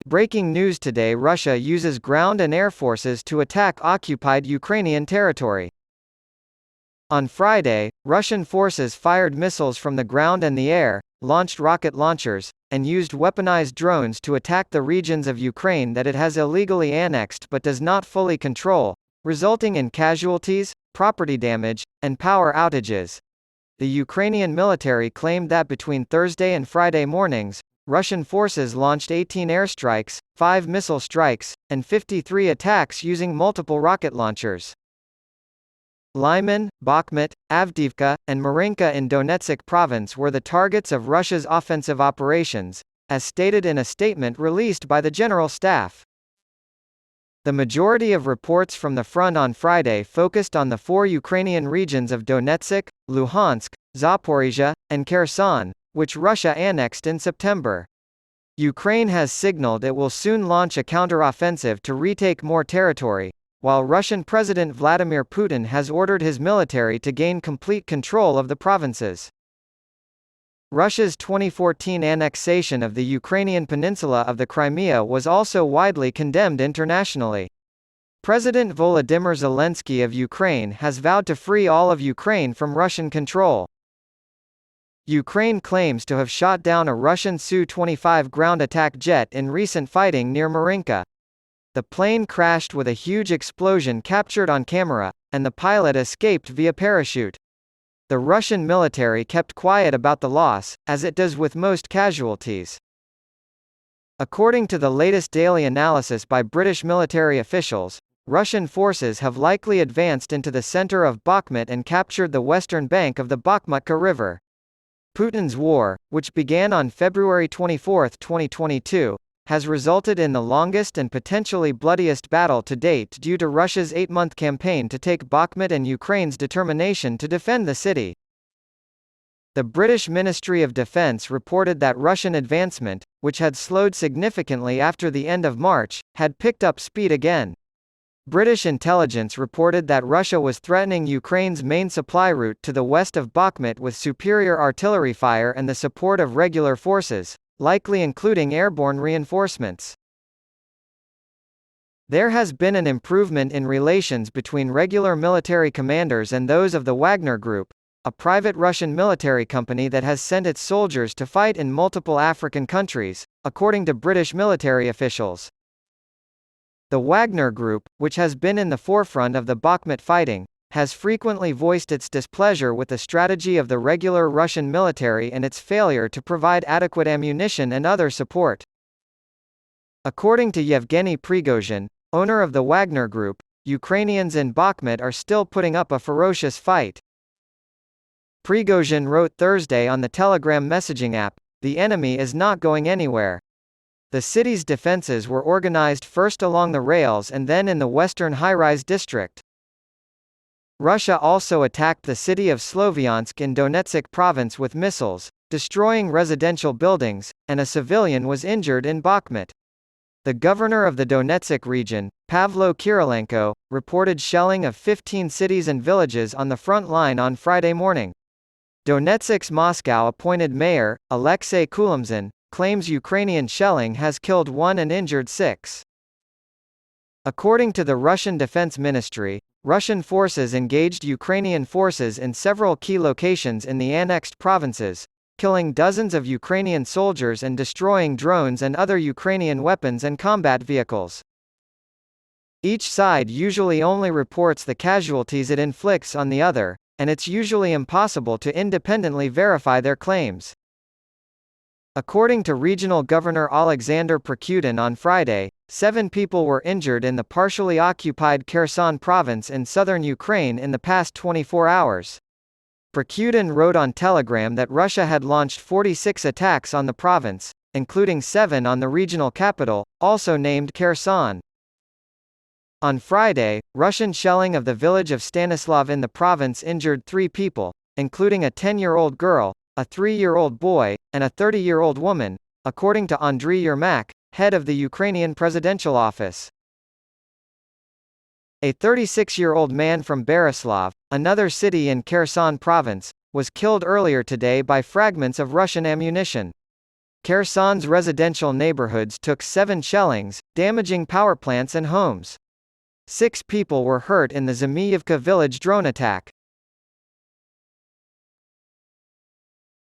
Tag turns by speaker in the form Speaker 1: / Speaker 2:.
Speaker 1: Breaking news today: Russia uses ground and air forces to attack occupied Ukrainian territory. On Friday, Russian forces fired missiles from the ground and the air, launched rocket launchers, and used weaponized drones to attack the regions of Ukraine that it has illegally annexed but does not fully control, resulting in casualties, property damage, and power outages. The Ukrainian military claimed that between Thursday and Friday mornings, Russian forces launched 18 airstrikes, 5 missile strikes, and 53 attacks using multiple rocket launchers. Lyman, Bakhmut, Avdiivka, and Marinka in Donetsk province were the targets of Russia's offensive operations, as stated in a statement released by the General Staff. The majority of reports from the front on Friday focused on the 4 Ukrainian regions of Donetsk, Luhansk, Zaporizhia, and Kherson, which Russia annexed in September. Ukraine has signaled it will soon launch a counter-offensive to retake more territory, while Russian President Vladimir Putin has ordered his military to gain complete control of the provinces. Russia's 2014 annexation of the Ukrainian peninsula of the Crimea was also widely condemned internationally. President Volodymyr Zelensky of Ukraine has vowed to free all of Ukraine from Russian control. Ukraine claims to have shot down a Russian Su-25 ground attack jet in recent fighting near Marinka. The plane crashed with a huge explosion captured on camera, and the pilot escaped via parachute. The Russian military kept quiet about the loss, as it does with most casualties. According to the latest daily analysis by British military officials, Russian forces have likely advanced into the center of Bakhmut and captured the western bank of the Bakhmutka River. Putin's war, which began on February 24, 2022, has resulted in the longest and potentially bloodiest battle to date due to Russia's 8-month campaign to take Bakhmut and Ukraine's determination to defend the city. The British Ministry of Defence reported that Russian advancement, which had slowed significantly after the end of March, had picked up speed again. British intelligence reported that Russia was threatening Ukraine's main supply route to the west of Bakhmut with superior artillery fire and the support of regular forces, likely including airborne reinforcements. There has been an improvement in relations between regular military commanders and those of the Wagner Group, a private Russian military company that has sent its soldiers to fight in multiple African countries, according to British military officials. The Wagner Group, which has been in the forefront of the Bakhmut fighting, has frequently voiced its displeasure with the strategy of the regular Russian military and its failure to provide adequate ammunition and other support. According to Yevgeny Prigozhin, owner of the Wagner Group, Ukrainians in Bakhmut are still putting up a ferocious fight. Prigozhin wrote Thursday on the Telegram messaging app, "The enemy is not going anywhere." The city's defenses were organized first along the rails and then in the western high-rise district. Russia also attacked the city of Sloviansk in Donetsk province with missiles, destroying residential buildings, and a civilian was injured in Bakhmut. The governor of the Donetsk region, Pavlo Kirilenko, reported shelling of 15 cities and villages on the front line on Friday morning. Donetsk's Moscow-appointed mayor, Alexei Kulimzin, claims Ukrainian shelling has killed 1 and injured 6. According to the Russian Defense Ministry, Russian forces engaged Ukrainian forces in several key locations in the annexed provinces, killing dozens of Ukrainian soldiers and destroying drones and other Ukrainian weapons and combat vehicles. Each side usually only reports the casualties it inflicts on the other, and it's usually impossible to independently verify their claims. According to Regional Governor Alexander Prokudin on Friday, 7 people were injured in the partially occupied Kherson province in southern Ukraine in the past 24 hours. Prokudin wrote on Telegram that Russia had launched 46 attacks on the province, including 7 on the regional capital, also named Kherson. On Friday, Russian shelling of the village of Stanislav in the province injured 3 people, including a 10-year-old girl, a 3-year-old boy, and a 30-year-old woman, according to Andriy Yermak, head of the Ukrainian presidential office. A 36-year-old man from Berislav, another city in Kherson province, was killed earlier today by fragments of Russian ammunition. Kherson's residential neighborhoods took 7 shellings, damaging power plants and homes. 6 people were hurt in the Zmiyivka village drone attack.